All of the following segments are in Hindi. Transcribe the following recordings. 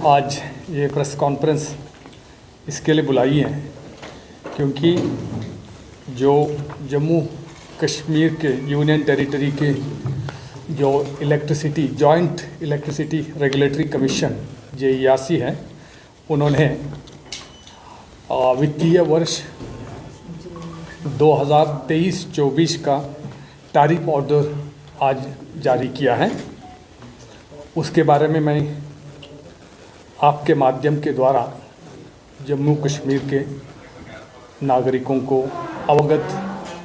आज ये प्रेस कॉन्फ्रेंस इसके लिए बुलाई है क्योंकि जो जम्मू कश्मीर के यूनियन टेरिटरी के जो electricity joint electricity regulatory commission JERC है, उन्होंने वित्तीय वर्ष 2023-24 का टैरिफ ऑर्डर आज जारी किया है। उसके बारे में मैं आपके माध्यम के द्वारा जम्मू कश्मीर के नागरिकों को अवगत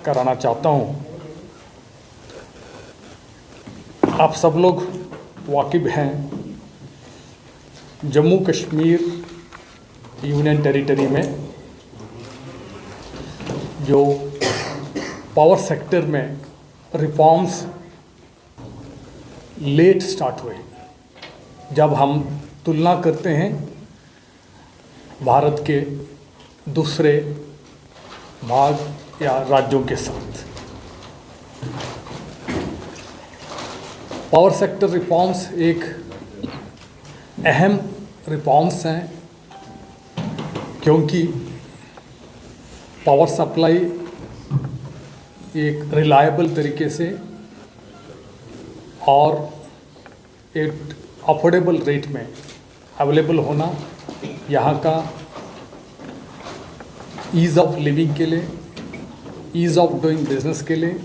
कराना चाहता हूँ। आप सब लोग वाकिफ़ हैं, जम्मू कश्मीर यूनियन टेरिटरी में जो पावर सेक्टर में रिफॉर्म्स लेट स्टार्ट हुए। जब हम तुलना करते हैं भारत के दूसरे भाग या राज्यों के साथ, पावर सेक्टर रिफॉर्म्स एक अहम रिफॉर्म्स हैं क्योंकि पावर सप्लाई एक रिलायबल तरीके से और एक अफोर्डेबल रेट में अवेलेबल होना यहाँ का ईज़ ऑफ लिविंग के लिए, ईज़ ऑफ डूइंग बिजनेस के लिए,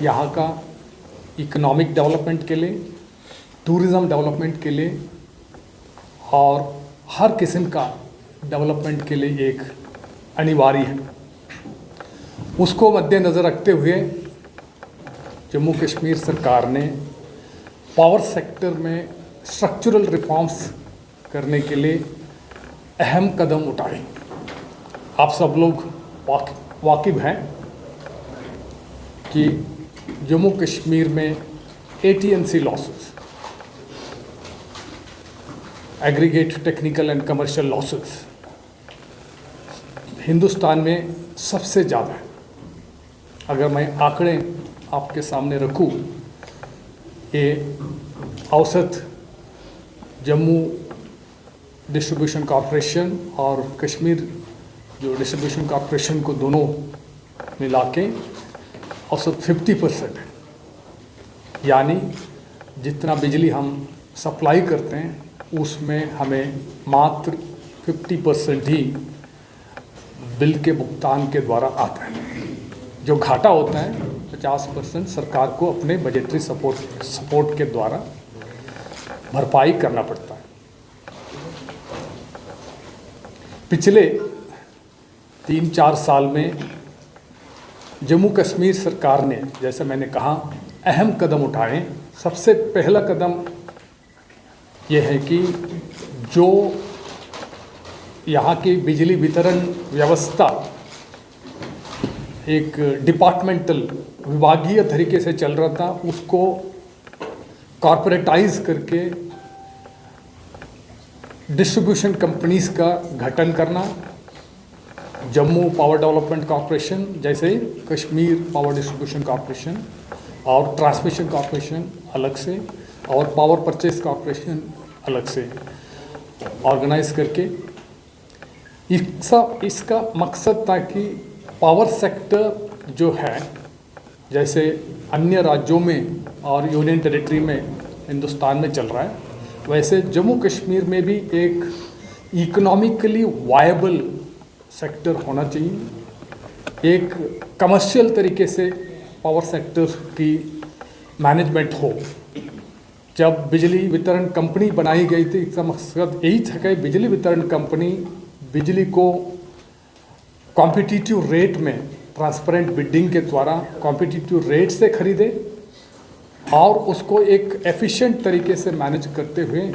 यहाँ का इकोनॉमिक डेवलपमेंट के लिए, टूरिज़्म डेवलपमेंट के लिए और हर किस्म का डेवलपमेंट के लिए एक अनिवार्य है। उसको मद्देनज़र रखते हुए जम्मू कश्मीर सरकार ने पावर सेक्टर में स्ट्रक्चरल रिफॉर्म्स करने के लिए अहम कदम उठाए। आप सब लोग वाकिफ़ हैं कि जम्मू कश्मीर में AT&C losses, aggregate technical and commercial losses Hindustan में सबसे ज़्यादा है। अगर मैं आंकड़े आपके सामने रखूं, ये औसत जम्मू डिस्ट्रीब्यूशन कॉरपोरेशन और कश्मीर जो डिस्ट्रीब्यूशन कॉरपोरेशन को दोनों मिला के औसत 50% है। यानी जितना बिजली हम सप्लाई करते हैं उसमें हमें मात्र 50% ही बिल के भुगतान के द्वारा आता है। जो घाटा होता है 50% सरकार को अपने बजटरी सपोर्ट के द्वारा भरपाई करना पड़ता है। पिछले 3-4 साल में जम्मू कश्मीर सरकार ने, जैसे मैंने कहा, अहम कदम उठाए। सबसे पहला कदम यह है कि जो यहाँ की बिजली वितरण व्यवस्था एक डिपार्टमेंटल विभागीय तरीके से चल रहा था, उसको कॉर्पोरेटाइज करके डिस्ट्रीब्यूशन कंपनीज का गठन करना। जम्मू पावर डेवलपमेंट कॉरपोरेशन, जैसे कश्मीर पावर डिस्ट्रीब्यूशन कॉरपोरेशन और ट्रांसमिशन कॉरपोरेशन अलग से और पावर परचेज कॉरपोरेशन अलग से ऑर्गेनाइज करके इसका मकसद था कि पावर सेक्टर जो है, जैसे अन्य राज्यों में और यूनियन टेरिटरी में हिंदुस्तान में चल रहा है, वैसे जम्मू कश्मीर में भी एक इकोनॉमिकली वायबल सेक्टर होना चाहिए। एक कमर्शियल तरीके से पावर सेक्टर की मैनेजमेंट हो। जब बिजली वितरण कंपनी बनाई गई थी, इसका मकसद यही था कि बिजली वितरण कंपनी बिजली को कॉम्पिटिटिव रेट में ट्रांसपेरेंट बिडिंग के द्वारा कॉम्पिटिटिव रेट से खरीदे और उसको एक एफिशिएंट तरीके से मैनेज करते हुए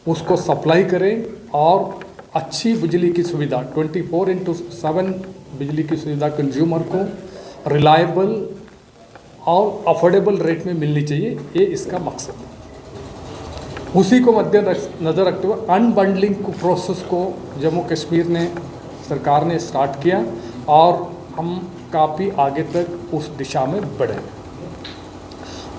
उसको सप्लाई करें और अच्छी बिजली की सुविधा 24/7 बिजली की सुविधा कंज्यूमर को रिलायबल और अफोर्डेबल रेट में मिलनी चाहिए। ये इसका मकसद है। उसी को मद्देनज़र रखते हुए अनबंडलिंग प्रोसेस को जम्मू कश्मीर ने सरकार ने स्टार्ट किया और हम काफ़ी आगे तक उस दिशा में बढ़े।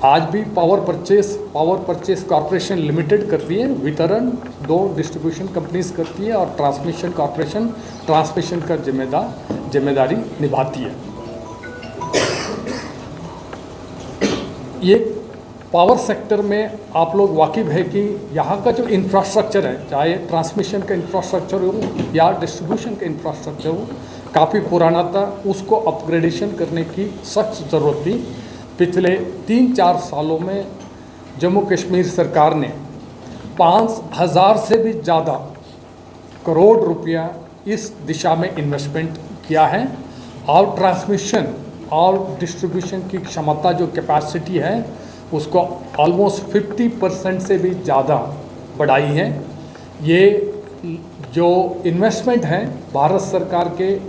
आज भी पावर परचेस कॉरपोरेशन लिमिटेड करती है, वितरण 2 डिस्ट्रीब्यूशन कंपनीज करती है और ट्रांसमिशन कॉरपोरेशन ट्रांसमिशन का जिम्मेदारी निभाती है। ये पावर सेक्टर में आप लोग वाकिफ़ है कि यहाँ का जो इंफ्रास्ट्रक्चर है, चाहे ट्रांसमिशन का इंफ्रास्ट्रक्चर हो या डिस्ट्रीब्यूशन का इंफ्रास्ट्रक्चर हो, काफ़ी पुराना था। उसको अपग्रेडेशन करने की सख्त ज़रूरत थी। पिछले 3-4 सालों में जम्मू कश्मीर सरकार ने 5000 से भी ज़्यादा करोड़ रुपया इस दिशा में इन्वेस्टमेंट किया है और ट्रांसमिशन और डिस्ट्रीब्यूशन की क्षमता जो कैपेसिटी है उसको ऑलमोस्ट 50% से भी ज़्यादा बढ़ाई है। ये जो इन्वेस्टमेंट है भारत सरकार के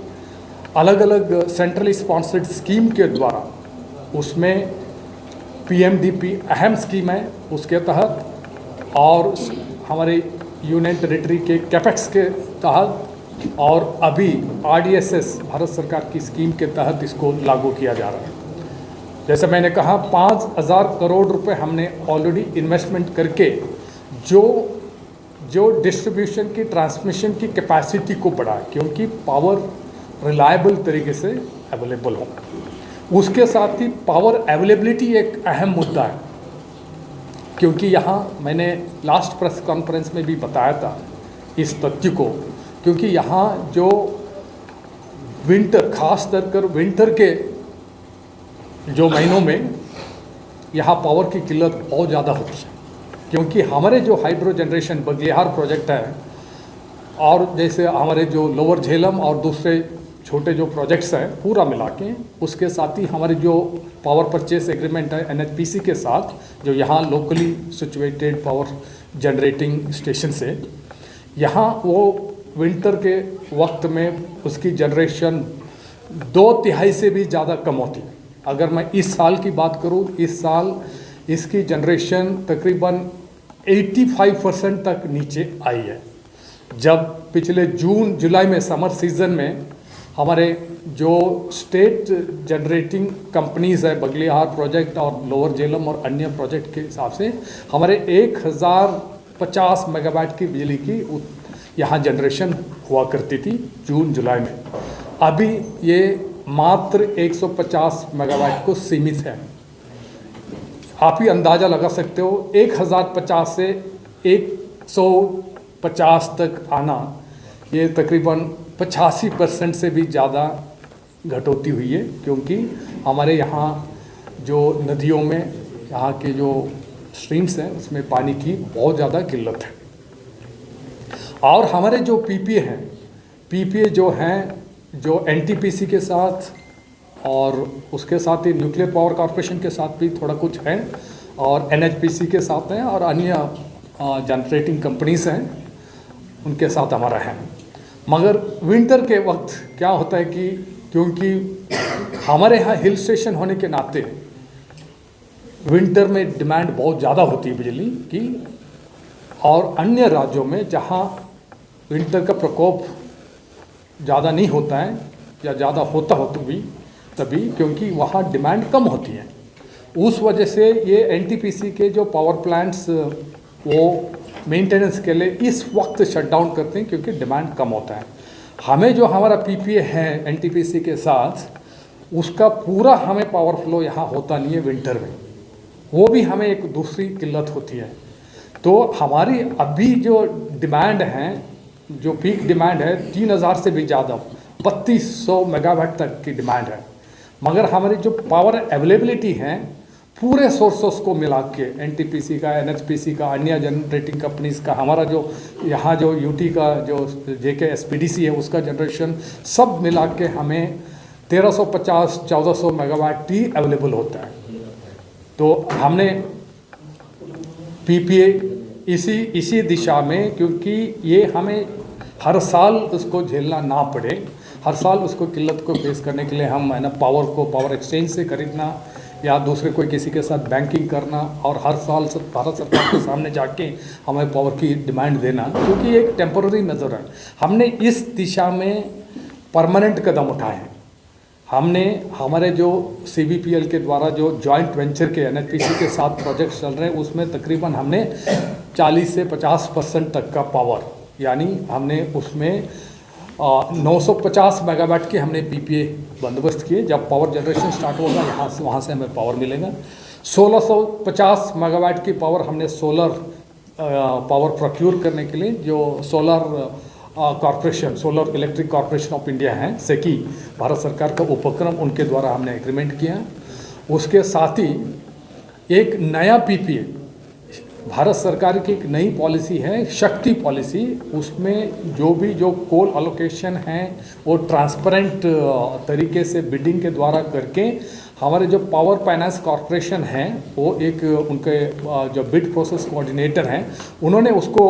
अलग अलग सेंट्रली स्पॉन्सर्ड स्कीम के द्वारा, उसमें PMDP अहम स्कीम है उसके तहत, और हमारे यूनियन टेरिटरी के कैपेक्स के तहत, और अभी RDSS भारत सरकार की स्कीम के तहत इसको लागू किया जा रहा है। जैसे मैंने कहा 5000 करोड़ रुपए हमने ऑलरेडी इन्वेस्टमेंट करके जो डिस्ट्रीब्यूशन की ट्रांसमिशन की कैपेसिटी को बढ़ाए, क्योंकि पावर रिलायबल तरीके से अवेलेबल हो। उसके साथ ही पावर अवेलेबिलिटी एक अहम मुद्दा है, क्योंकि यहाँ मैंने लास्ट प्रेस कॉन्फ्रेंस में भी बताया था इस तथ्य को, क्योंकि यहाँ जो विंटर, खास कर विंटर के जो महीनों में यहाँ पावर की किल्लत बहुत ज़्यादा होती है, क्योंकि हमारे जो हाइड्रो जनरेशन बगलिहार प्रोजेक्ट है और जैसे हमारे जो लोअर झेलम और दूसरे छोटे जो प्रोजेक्ट्स हैं पूरा मिला के, उसके साथ ही हमारे जो पावर परचेस एग्रीमेंट है NHPC के साथ, जो यहाँ locally situated power generating station से, यहाँ वो विंटर के वक्त में उसकी जनरेशन 2/3 से भी ज़्यादा कम होती है। अगर मैं इस साल की बात करूँ, इस साल इसकी जनरेशन तकरीबन 85% तक नीचे आई है। जब पिछले जून जुलाई में समर सीज़न में हमारे जो स्टेट जनरेटिंग कंपनीज़ है, बगलिहार प्रोजेक्ट और लोअर झेलम और अन्य प्रोजेक्ट के हिसाब से हमारे 1050 मेगावाट की बिजली की यहाँ जनरेशन हुआ करती थी जून जुलाई में। अभी ये मात्र 150 मेगावाट को सीमित है। आप ही अंदाज़ा लगा सकते हो 1050 से 150 तक आना, ये तकरीबन 85% से भी ज़्यादा घटोती हुई है, क्योंकि हमारे यहाँ जो नदियों में यहाँ के जो स्ट्रीम्स हैं उसमें पानी की बहुत ज़्यादा किल्लत है। और हमारे जो PPA जो हैं, जो NTPC के साथ और उसके साथ ही न्यूक्लियर पावर कॉरपोरेशन के साथ भी थोड़ा कुछ है, और NHPC के साथ हैं, और अन्य जनरेटिंग कंपनीज़ हैं उनके साथ हमारा है। मगर विंटर के वक्त क्या होता है कि क्योंकि हमारे यहाँ हिल स्टेशन होने के नाते विंटर में डिमांड बहुत ज़्यादा होती है बिजली की, और अन्य राज्यों में जहाँ विंटर का प्रकोप ज़्यादा नहीं होता है या ज़्यादा होता हो तो भी तभी, क्योंकि वहाँ डिमांड कम होती है। उस वजह से ये NTPC के जो पावर प्लांट्स वो मेंटेनेंस के लिए इस वक्त शट डाउन करते हैं, क्योंकि डिमांड कम होता है। हमें जो हमारा PPA है NTPC के साथ, उसका पूरा हमें पावर फ्लो यहाँ होता नहीं है विंटर में, वो भी हमें एक दूसरी किल्लत होती है। तो हमारी अभी जो डिमांड है, जो पीक डिमांड है 3000 से भी ज़्यादा 3200 मेगावाट तक की डिमांड है। मगर हमारी जो पावर अवेलेबिलिटी है पूरे सोर्सेस को मिला के, NTPC का, NHPC का, अन्य जनरेटिंग कंपनीज़ का, हमारा जो यहाँ जो UT का जो JK SPDC है उसका जनरेशन सब मिला के हमें 1350-1400 मेगावाट ही अवेलेबल होता है। तो हमने PPA इसी दिशा में, क्योंकि ये हमें हर साल उसको झेलना ना पड़े, हर साल उसको किल्लत को फेस करने के लिए हम है ना पावर एक्सचेंज से खरीदना या दूसरे कोई किसी के साथ बैंकिंग करना, और हर साल भारत सरकार के सामने जाके हमें पावर की डिमांड देना, क्योंकि एक टेम्पररी मेजर है। हमने इस दिशा में परमानेंट कदम उठाए हैं। हमने हमारे जो CBPL के द्वारा जो जॉइंट वेंचर के NHPC के साथ प्रोजेक्ट्स चल रहे हैं उसमें तकरीबन हमने 40 से 50% तक का पावर, यानी हमने उसमें 950 मेगावाट के हमने PPA बंदोबस्त किए। जब पावर जनरेशन स्टार्ट होगा यहाँ से वहाँ से हमें पावर मिलेगा। 1650 मेगावाट की पावर हमने सोलर पावर प्रोक्योर करने के लिए जो solar corporation, solar electric corporation of India है, सेकी, भारत सरकार का उपक्रम, उनके द्वारा हमने एग्रीमेंट किया। उसके साथ ही एक नया PPA, भारत सरकार की एक नई पॉलिसी है शक्ति पॉलिसी, उसमें जो कोल अलोकेशन है वो ट्रांसपेरेंट तरीके से बिडिंग के द्वारा करके हमारे जो पावर फाइनेंस कॉरपोरेशन है वो एक उनके जो बिड प्रोसेस कोऑर्डिनेटर हैं उन्होंने उसको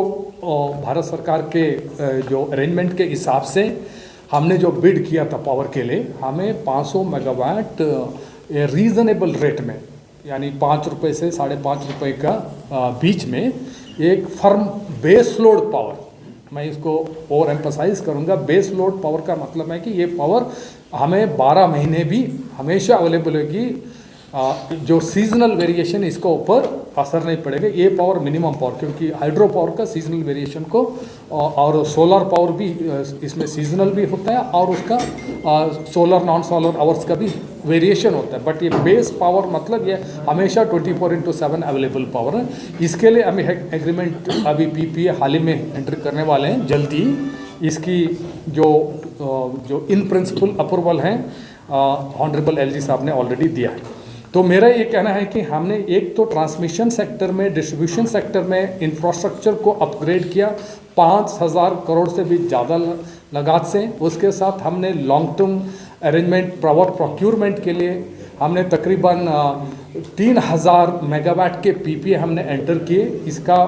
भारत सरकार के जो अरेंजमेंट के हिसाब से हमने जो बिड किया था पावर के लिए, हमें 500 मेगावाट रीज़नेबल रेट में, यानी 5 रुपये से 5.5 रुपये का बीच में एक फर्म बेस लोड पावर, मैं इसको और एम्फसाइज करूँगा, बेस लोड पावर का मतलब है कि ये पावर हमें 12 महीने भी हमेशा अवेलेबल होगी। जो सीजनल वेरिएशन इसके ऊपर असर नहीं पड़ेगा। ये पावर मिनिमम पावर, क्योंकि हाइड्रो पावर का सीजनल वेरिएशन को और सोलर पावर भी इसमें सीजनल भी होता है और उसका सोलर नॉन सोलर आवर्स का भी वेरिएशन होता है। बट ये बेस पावर मतलब ये हमेशा 24/7 अवेलेबल पावर है। इसके लिए हम एग्रीमेंट अभी PPA हाल ही में एंटर करने वाले हैं जल्दी। इसकी जो इन प्रिंसिपल अप्रूवल हैं ऑनरेबल LG साहब ने ऑलरेडी दिया है। तो मेरा ये कहना है कि हमने एक तो ट्रांसमिशन सेक्टर में, डिस्ट्रीब्यूशन सेक्टर में इंफ्रास्ट्रक्चर को अपग्रेड किया 5000 करोड़ से भी ज़्यादा लागत से। उसके साथ हमने long term arrangement power procurement के लिए हमने तकरीबन 3000 मेगावाट के PPA हमने एंटर किए। इसका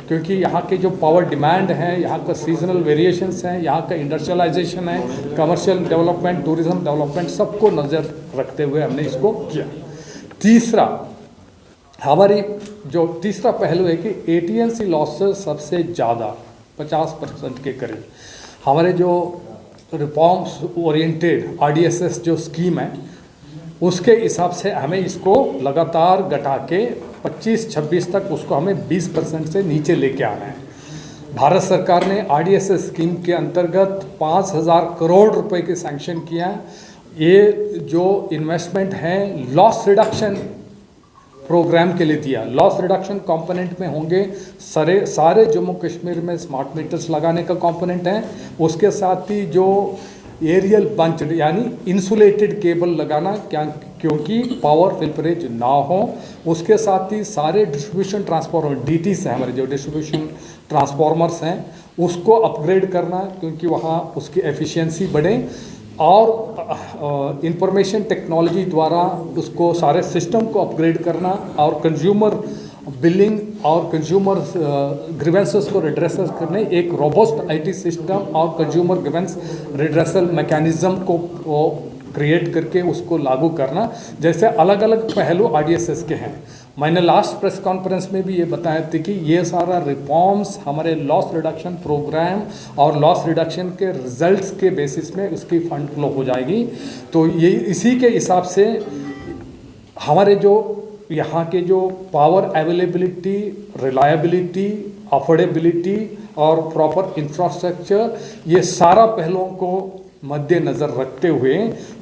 क्योंकि यहाँ के जो पावर डिमांड है, यहाँ का सीजनल वेरिएशंस हैं, यहाँ का इंडस्ट्रियलाइजेशन है, कमर्शियल डेवलपमेंट, टूरिज्म डेवलपमेंट, सबको नज़र रखते हुए हमने इसको किया। तीसरा, हमारी जो तीसरा पहलू है कि AT&C लॉसेस सबसे ज़्यादा 50% के करीब हमारे जो रिफॉर्म्स ओरिएंटेड RDSS जो स्कीम है उसके हिसाब से हमें इसको लगातार घटा के 25-26 तक उसको हमें 20% से नीचे लेके आना है। भारत सरकार ने RDSS स्कीम के अंतर्गत 5000 करोड़ रुपए के सैंक्शन किया। ये जो इन्वेस्टमेंट है लॉस रिडक्शन प्रोग्राम के लिए दिया। लॉस रिडक्शन कंपोनेंट में होंगे सारे जम्मू कश्मीर में स्मार्ट मीटर्स लगाने का कंपोनेंट है। उसके साथ ही जो एरियल बंच यानी इंसुलेटेड केबल लगाना, क्योंकि पावर फिल्परेज ना हो। उसके साथ ही सारे डिस्ट्रीब्यूशन ट्रांसफार्मर DTs हैं, हमारे जो डिस्ट्रीब्यूशन ट्रांसफार्मर्स हैं उसको अपग्रेड करना, क्योंकि वहाँ उसकी एफिशिएंसी बढ़े और इंफॉर्मेशन टेक्नोलॉजी द्वारा उसको सारे सिस्टम को अपग्रेड करना और कंज्यूमर बिलिंग और कंज्यूमर ग्रीवेंसेस को रिड्रेसल करने एक रोबस्ट IT सिस्टम और कंज्यूमर ग्रीवेंस रिड्रेसल मैकेनिज्म को क्रिएट करके उसको लागू करना, जैसे अलग अलग पहलू RDSS के हैं। मैंने लास्ट प्रेस कॉन्फ्रेंस में भी ये बताया था कि ये सारा रिफॉर्म्स हमारे लॉस रिडक्शन प्रोग्राम और लॉस रिडक्शन के रिजल्ट्स के बेसिस में उसकी फंड फ्लो हो जाएगी। तो ये इसी के हिसाब से हमारे जो यहाँ के जो पावर अवेलेबिलिटी, रिलायबिलिटी, अफोर्डेबिलिटी और प्रॉपर इंफ्रास्ट्रक्चर, ये सारा पहलुओं को मद्देनज़र रखते हुए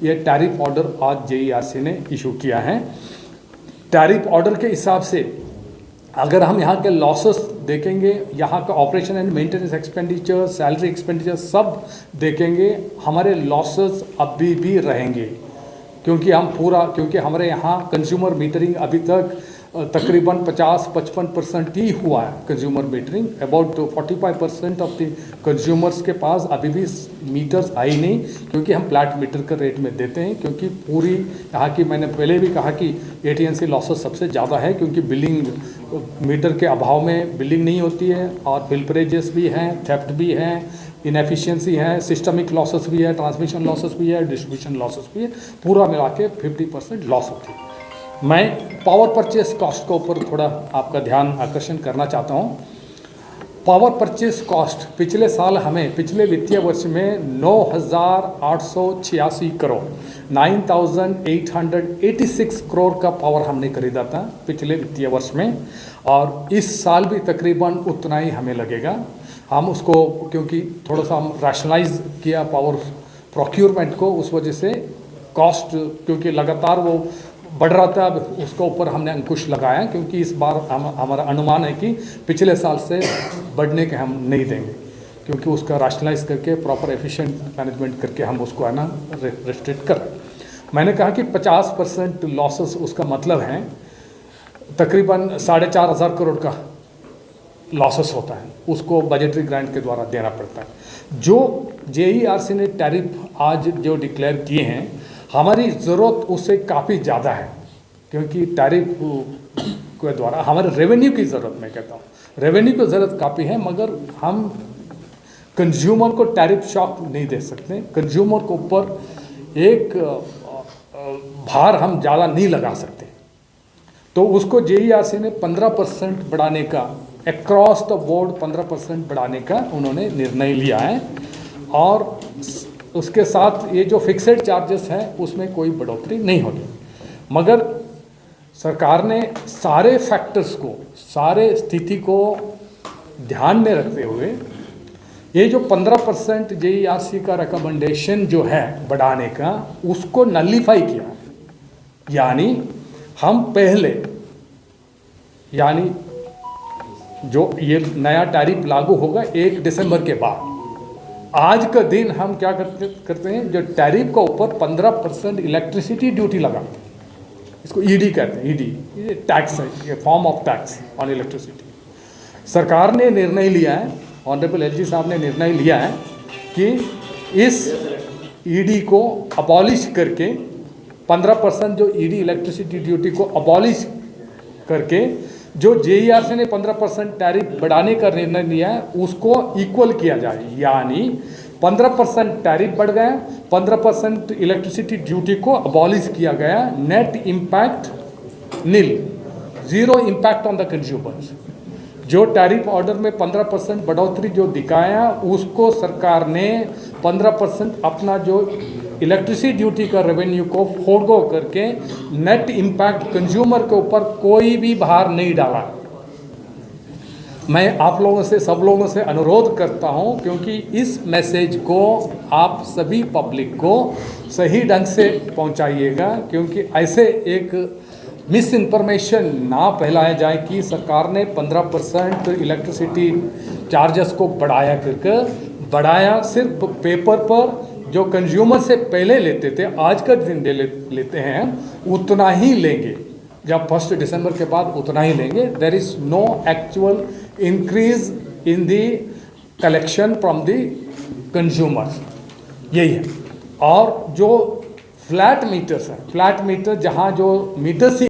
ये टैरिफ ऑर्डर आज JERC ने इशू किया है। टैरिफ ऑर्डर के हिसाब से अगर हम यहाँ के लॉसेस देखेंगे, यहाँ का operation and maintenance expenditure, salary expenditure सब देखेंगे, हमारे लॉसेस अभी भी रहेंगे, क्योंकि हमारे यहाँ कंज्यूमर मीटरिंग अभी तक तकरीबन 50-55% ही हुआ है। Consumer metering about 45% of the consumers के पास अभी भी मीटर्स आई नहीं, क्योंकि हम फ्लैट मीटर के रेट में देते हैं। क्योंकि पूरी यहाँ की, मैंने पहले भी कहा कि AT&C लॉसेस सबसे ज़्यादा है, क्योंकि बिलिंग मीटर के अभाव में बिलिंग नहीं होती है और फिल्परेजेस भी हैं, थेफ्ट भी हैं, इनएफिशिएंसी है, सिस्टमिक लॉसेस भी है, ट्रांसमिशन लॉसेस भी है, डिस्ट्रीब्यूशन लॉसेस भी है, पूरा मिला के 50% लॉस होती है। मैं पावर परचेस कॉस्ट के ऊपर थोड़ा आपका ध्यान आकर्षण करना चाहता हूँ। पावर परचेस कॉस्ट पिछले साल हमें पिछले वित्तीय वर्ष में 9,886 करोड़ 9,886 करोड़ का पावर हमने खरीदा था पिछले वित्तीय वर्ष में, और इस साल भी तकरीबन उतना ही हमें लगेगा। हम उसको क्योंकि थोड़ा सा हम रैशनलाइज किया पावर प्रोक्योरमेंट को, उस वजह से कॉस्ट क्योंकि लगातार वो बढ़ रहा था, अब उसके ऊपर हमने अंकुश लगाया, क्योंकि इस बार हमारा अनुमान है कि पिछले साल से बढ़ने के हम नहीं देंगे, क्योंकि उसका रैशनलाइज करके प्रॉपर एफिशिएंट मैनेजमेंट करके हम उसको है ना रिस्ट्रिक्ट कर। मैंने कहा कि 50% लॉसेस उसका मतलब है तकरीबन 4,500 करोड़ का लॉसेस होता है, उसको बजटरी ग्रांट के द्वारा देना पड़ता है। जो JERC ने टैरिफ आज जो डिक्लेयर किए हैं, हमारी ज़रूरत उससे काफ़ी ज़्यादा है, क्योंकि टैरिफ के द्वारा हमारे रेवेन्यू की ज़रूरत, मैं कहता हूँ रेवेन्यू की ज़रूरत काफ़ी है, मगर हम कंज्यूमर को टैरिफ शॉक नहीं दे सकते। कंज्यूमर के ऊपर एक भार हम ज़्यादा नहीं लगा सकते, तो उसको JERC ने 15% बढ़ाने का, अक्रॉस द बोर्ड 15% बढ़ाने का उन्होंने निर्णय लिया है, और उसके साथ ये जो फिक्सेड चार्जेस हैं उसमें कोई बढ़ोतरी नहीं होगी। मगर सरकार ने सारे फैक्टर्स को, सारे स्थिति को ध्यान में रखते हुए ये जो 15% JERC का रिकमेंडेशन जो है बढ़ाने का, उसको नलीफाई किया। यानी हम पहले, यानी जो ये नया टैरिफ लागू होगा 1 दिसंबर के बाद, आज का दिन हम क्या करते हैं, जो टैरिफ का ऊपर 15% इलेक्ट्रिसिटी ड्यूटी लगाते हैं, इसको ED कहते हैं। ED ये टैक्स है, ये form of tax on electricity. सरकार ने निर्णय लिया है, ऑनरेबल LG साहब ने निर्णय लिया है कि इस ED को अबॉलिश करके 15% जो ED इलेक्ट्रिसिटी ड्यूटी को अबॉलिश करके जो JERC ने 15% टैरिफ बढ़ाने का निर्णय लिया है उसको इक्वल किया जाए। यानी 15% टैरिफ बढ़ गया, 15% इलेक्ट्रिसिटी ड्यूटी को अबॉलिश किया गया, net impact nil, zero impact on the consumers. जो टैरिफ ऑर्डर में 15% बढ़ोतरी जो दिखाया, उसको सरकार ने 15% अपना जो इलेक्ट्रिसिटी ड्यूटी का रेवेन्यू को फोड़गो करके नेट इम्पैक्ट कंज्यूमर के ऊपर कोई भी भार नहीं डाला। मैं आप लोगों से, सब लोगों से अनुरोध करता हूं, क्योंकि इस मैसेज को आप सभी पब्लिक को सही ढंग से पहुंचाइएगा, क्योंकि ऐसे एक मिस इन्फॉर्मेशन ना फैलाया जाए कि सरकार ने 15% इलेक्ट्रिसिटी चार्जेस को बढ़ाया करके, बढ़ाया सिर्फ पेपर पर, जो कंज्यूमर से पहले लेते थे आज का दिन लेते हैं उतना ही लेंगे, जब 1 दिसंबर के बाद उतना ही लेंगे। There is no actual increase in the collection from the consumers, यही है। और जो फ्लैट मीटर्स हैं, फ्लैट मीटर जहाँ जो मीटर से